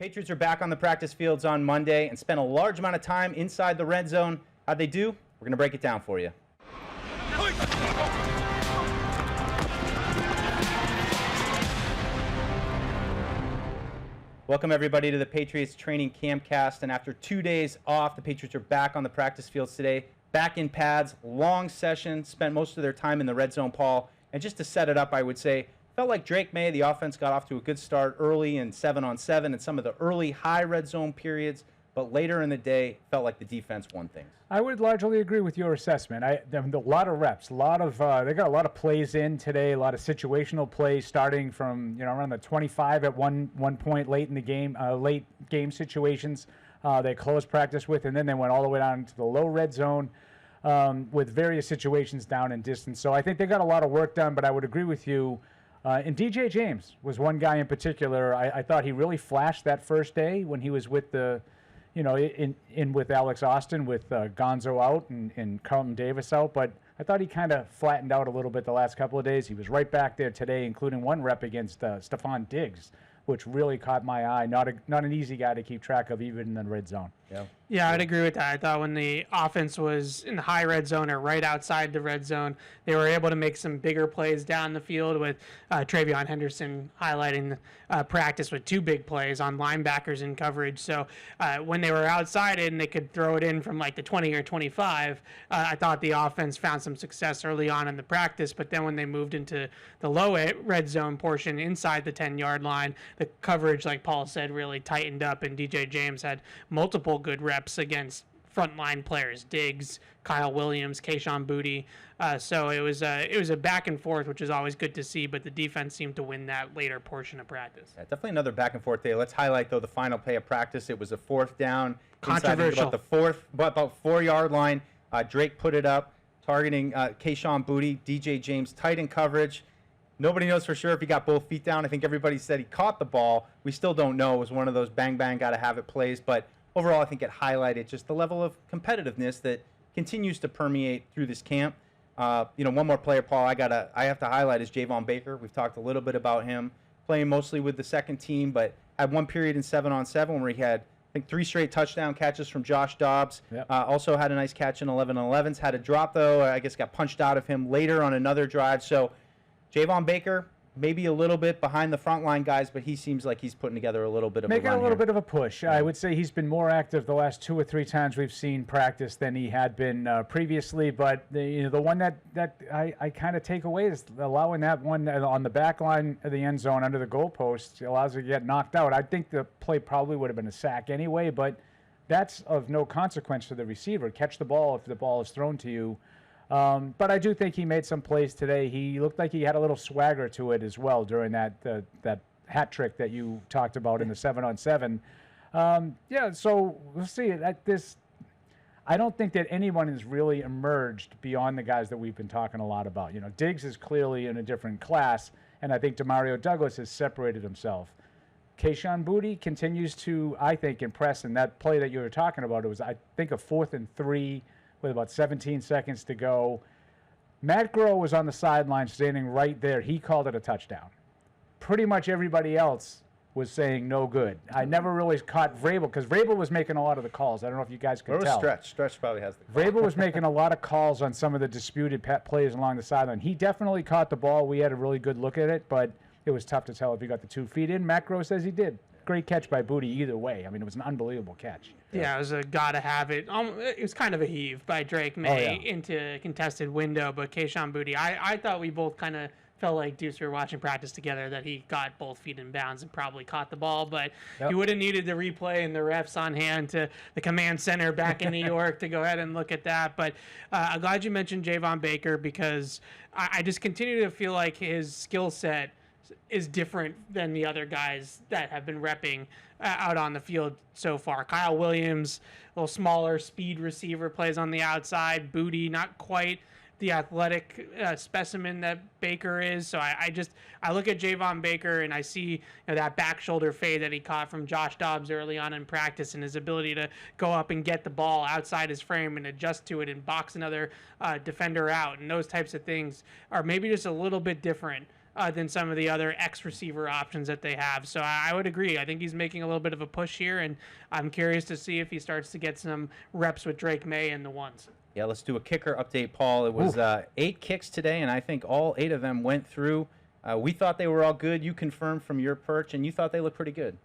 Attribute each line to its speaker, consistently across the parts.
Speaker 1: Patriots are back on the practice fields on Monday and spent a large amount of time inside the red zone. How'd they do? We're going to break it down for you. Welcome, everybody, to the Patriots Training Campcast. And after 2 days off, the Patriots are back on the practice fields today, back in pads, long session, spent most of their time in the red zone, Paul. And just to set it up, I would say, felt like Drake Maye, the offense got off to a good start early in 7-on-7 and some of the early high red zone periods, but later in the day, felt like the defense won things.
Speaker 2: I would largely agree with your assessment. A lot of reps, they got a lot of plays in today, a lot of situational plays starting from around the 25 at one point late in the game, late game situations they closed practice with, and then they went all the way down to the low red zone with various situations down in distance. So I think they got a lot of work done, but I would agree with you. And DJ James was one guy in particular. I thought he really flashed that first day when he was with with Alex Austin, with Gonzo out and Carlton Davis out. But I thought he kind of flattened out a little bit the last couple of days. He was right back there today, including one rep against Stephon Diggs, which really caught my eye. Not an easy guy to keep track of, even in the red zone.
Speaker 3: Yeah, I'd agree with that. I thought when the offense was in the high red zone or right outside the red zone, they were able to make some bigger plays down the field, with TreVeyon Henderson highlighting practice with 2 big plays on linebackers in coverage. So when they were outside it and they could throw it in from like the 20 or 25, I thought the offense found some success early on in the practice. But then when they moved into the low red zone portion inside the 10-yard line, the coverage, like Paul said, really tightened up, and DJ James had multiple good reps against frontline players, Diggs, Kyle Williams, Kayshon Boutte. So it was a back and forth, which is always good to see, but the defense seemed to win that later portion of practice.
Speaker 1: Yeah, definitely another back and forth day. Let's highlight, though, the final play of practice. It was a 4th down.
Speaker 3: Controversial.
Speaker 1: About 4-yard line. Drake put it up, targeting Kayshon Boutte, DJ James tight in coverage. Nobody knows for sure if he got both feet down. I think everybody said he caught the ball. We still don't know. It was one of those bang, gotta have it plays, but overall, I think it highlighted just the level of competitiveness that continues to permeate through this camp. One more player, Paul, I have to highlight is Jayvon Baker. We've talked a little bit about him playing mostly with the second team, but had one period in 7-on-7 where he had, I think, 3 straight touchdown catches from Josh Dobbs.
Speaker 2: Yep.
Speaker 1: Also had a nice catch in 11-on-11s. Had a drop, though. I guess got punched out of him later on another drive. So Jayvon Baker, maybe a little bit behind the frontline guys, but he seems like he's putting together a little bit of a run
Speaker 2: Making a little
Speaker 1: here.
Speaker 2: bit of a push. Yeah. I would say he's been more active the last 2 or 3 times we've seen practice than he had been previously. But the one that I kind of take away is allowing that one on the back line of the end zone under the goalpost allows it to get knocked out. I think the play probably would have been a sack anyway, but that's of no consequence to the receiver. Catch the ball if the ball is thrown to you. But I do think he made some plays today. He looked like he had a little swagger to it as well during that hat trick that you talked about in the 7-on-7. So we'll see. I don't think that anyone has really emerged beyond the guys that we've been talking a lot about. Diggs is clearly in a different class, and I think Demario Douglas has separated himself. Kayshon Boutte continues to, I think, impress. In that play that you were talking about, it was, I think, a 4th and 3 with about 17 seconds to go. Matt Groh was on the sideline standing right there. He called it a touchdown. Pretty much everybody else was saying no good. I never really caught Vrabel, because Vrabel was making a lot of the calls. I don't know if you guys could tell.
Speaker 1: Stretch probably has the call.
Speaker 2: Vrabel was making a lot of calls on some of the disputed plays along the sideline. He definitely caught the ball. We had a really good look at it, but it was tough to tell if he got the 2 feet in. Matt Groh says he did. Great catch by Boutte either way. I mean, it was an unbelievable catch.
Speaker 3: Yeah, it was a gotta have it. It was kind of a heave by Drake Maye into a contested window, but Kayshon Boutte, I thought we both kind of felt like Deuce, we were watching practice together, that he got both feet in bounds and probably caught the ball, but he would have needed the replay and the refs on hand to the command center back in New York to go ahead and look at that. But I'm glad you mentioned Jayvon Baker, because I just continue to feel like his skill set is different than the other guys that have been repping out on the field so far. Kyle Williams, a little smaller speed receiver, plays on the outside. Boutte, not quite the athletic specimen that Baker is. So I look at Jayvon Baker and I see that back shoulder fade that he caught from Josh Dobbs early on in practice, and his ability to go up and get the ball outside his frame and adjust to it and box another defender out. And those types of things are maybe just a little bit different than some of the other ex-receiver options that they have. So I would agree. I think he's making a little bit of a push here, and I'm curious to see if he starts to get some reps with Drake Maye and the ones.
Speaker 1: Yeah, let's do a kicker update, Paul. It was 8 kicks today, and I think all 8 of them went through. We thought they were all good. You confirmed from your perch, and you thought they looked pretty good.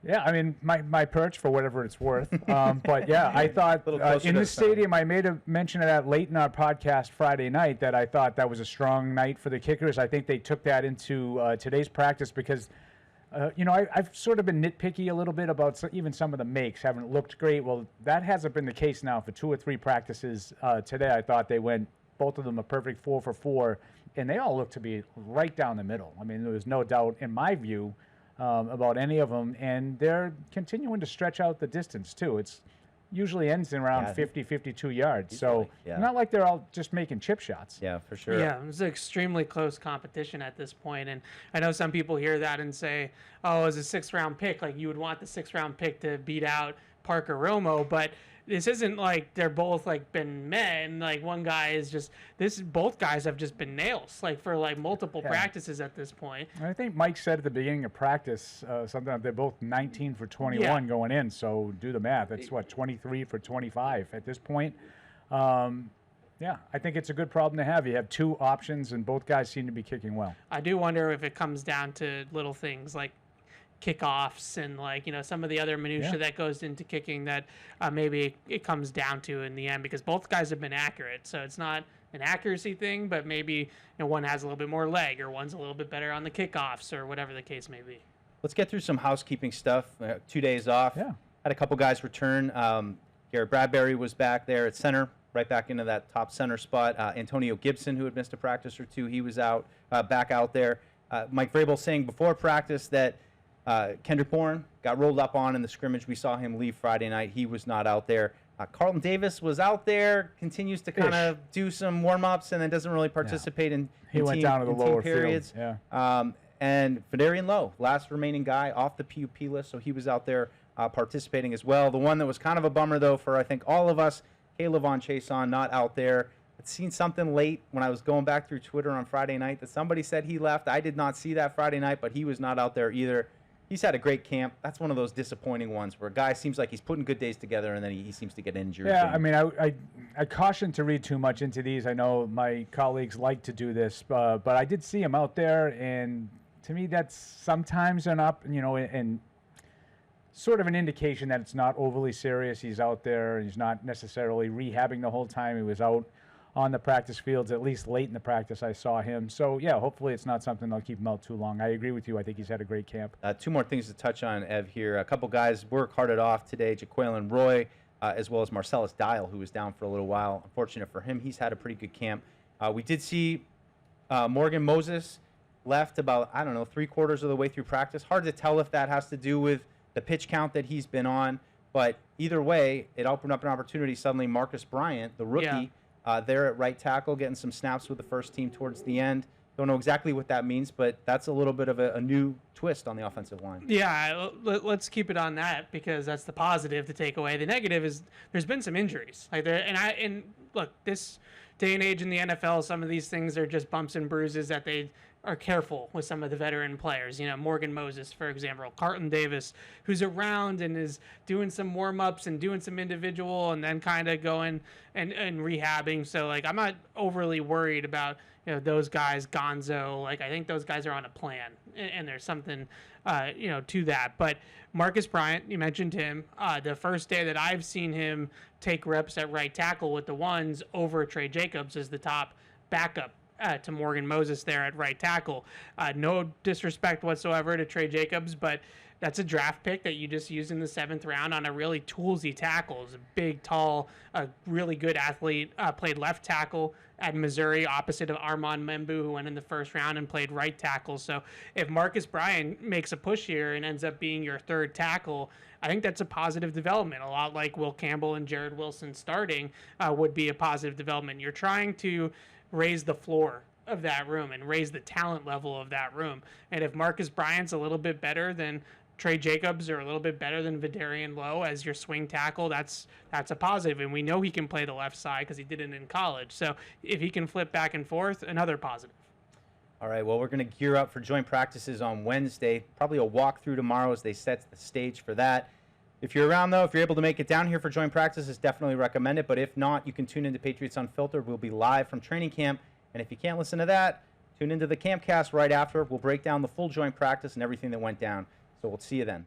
Speaker 2: Yeah, I mean, my perch, for whatever it's worth. But, yeah, I thought in the stadium, I made a mention of that late in our podcast Friday night that I thought that was a strong night for the kickers. I think they took that into today's practice because, I've sort of been nitpicky a little bit about even some of the makes haven't looked great. Well, that hasn't been the case now for 2 or 3 practices. Today, I thought they went, both of them, a perfect 4 for 4, and they all look to be right down the middle. I mean, there was no doubt, in my view, about any of them, and they're continuing to stretch out the distance too. It's usually ends in around 50, 52 yards. So not like they're all just making chip shots.
Speaker 1: Yeah, for sure.
Speaker 3: Yeah, it was an extremely close competition at this point, and I know some people hear that and say, "Oh, it was a 6th-round pick. Like you would want the 6th-round pick to beat out Parker Romo," but this isn't like they're both like been men. Like one guy is just both guys have just been nails like for like multiple practices at this point.
Speaker 2: I think Mike said at the beginning of practice something like they're both 19 for 21 going in. So do the math. That's what 23 for 25 at this point. I think it's a good problem to have. You have 2 options, and both guys seem to be kicking well.
Speaker 3: I do wonder if it comes down to little things like kickoffs and some of the other minutia that goes into kicking that maybe it comes down to in the end, because both guys have been accurate. So it's not an accuracy thing, but maybe one has a little bit more leg or one's a little bit better on the kickoffs or whatever the case may be.
Speaker 1: Let's get through some housekeeping stuff. 2 days off.
Speaker 2: Yeah.
Speaker 1: Had a couple guys return. Garrett Bradbury was back there at center, right back into that top center spot. Antonio Gibson, who had missed a practice or 2, he was out, back out there. Mike Vrabel saying before practice that Kendrick Bourne got rolled up on in the scrimmage. We saw him leave Friday night. He was not out there. Carlton Davis was out there, continues to kind of do some warm-ups, and then doesn't really participate in
Speaker 2: He went down to the lower
Speaker 1: periods.
Speaker 2: Field. Yeah.
Speaker 1: And Fedarian Lowe, last remaining guy off the PUP list, so he was out there participating as well. The one that was kind of a bummer, though, for I think all of us, Caleb Von Chason, not out there. I'd seen something late when I was going back through Twitter on Friday night that somebody said he left. I did not see that Friday night, but he was not out there either. He's had a great camp. That's one of those disappointing ones where a guy seems like he's putting good days together and then he seems to get injured.
Speaker 2: Yeah, I mean, I caution to read too much into these. I know my colleagues like to do this, but I did see him out there, and to me that's sometimes and sort of an indication that it's not overly serious. He's out there. He's not necessarily rehabbing the whole time. He was out on the practice fields, at least late in the practice I saw him. So, yeah, hopefully it's not something that'll keep him out too long. I agree with you. I think he's had a great camp.
Speaker 1: 2 more things to touch on, Ev, here. A couple guys were carted off today, Jaquelin Roy, as well as Marcellus Dial, who was down for a little while. Unfortunate for him, he's had a pretty good camp. We did see Morgan Moses left about, 3/4 of the way through practice. Hard to tell if that has to do with the pitch count that he's been on. But either way, it opened up an opportunity. Suddenly, Marcus Bryant, the rookie, there at right tackle, getting some snaps with the first team towards the end. Don't know exactly what that means, but that's a little bit of a new twist on the offensive line.
Speaker 3: Yeah, let's keep it on that because that's the positive to take away. The negative is there's been some injuries. And look, this day and age in the NFL, some of these things are just bumps and bruises that they are careful with some of the veteran players. Morgan Moses, for example, Carlton Davis, who's around and is doing some warm-ups and doing some individual and then kind of going and rehabbing. So, I'm not overly worried about, those guys, Gonzo. I think those guys are on a plan and there's something, to that. But Marcus Bryant, you mentioned him. The first day that I've seen him take reps at right tackle with the ones over Trey Jacobs as the top backup to Morgan Moses there at right tackle. No disrespect whatsoever to Trey Jacobs, but that's a draft pick that you just used in the 7th round on a really toolsy tackle. He's a big, tall, really good athlete. Played left tackle at Missouri opposite of Armand Membu, who went in the 1st round and played right tackle. So if Marcus Bryant makes a push here and ends up being your 3rd tackle, I think that's a positive development. A lot like Will Campbell and Jared Wilson starting would be a positive development. You're trying to raise the floor of that room and raise the talent level of that room. And if Marcus Bryant's a little bit better than Trey Jacobs or a little bit better than Fedarian Lowe as your swing tackle, that's a positive. And we know he can play the left side because he did it in college. So if he can flip back and forth, another positive.
Speaker 1: All right, well, we're going to gear up for joint practices on Wednesday. Probably a walkthrough tomorrow as they set the stage for that. If you're around, though, if you're able to make it down here for joint practices, definitely recommend it. But if not, you can tune into Patriots Unfiltered. We'll be live from training camp. And if you can't listen to that, tune into the Campcast right after. We'll break down the full joint practice and everything that went down. So we'll see you then.